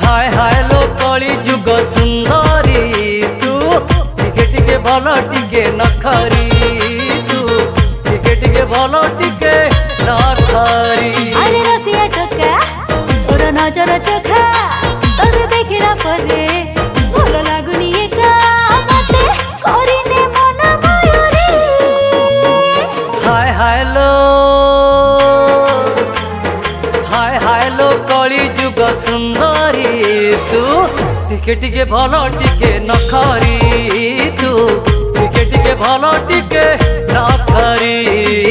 हाय हाय लो कली जुग सुंदरी तू टिके टिके भल टिके नखरी तू टिके टिके भल टिके नखरी। अरे रसिया टोका तोर नजर चोखा तोरे देखिला परे भल लागुनी एका मते करिने मन मयूरी। हाय हाय लो कली जुग सुंदरी तू टिके टिके भल टिके नखरी तू टिके टिके भल टिके नखरी।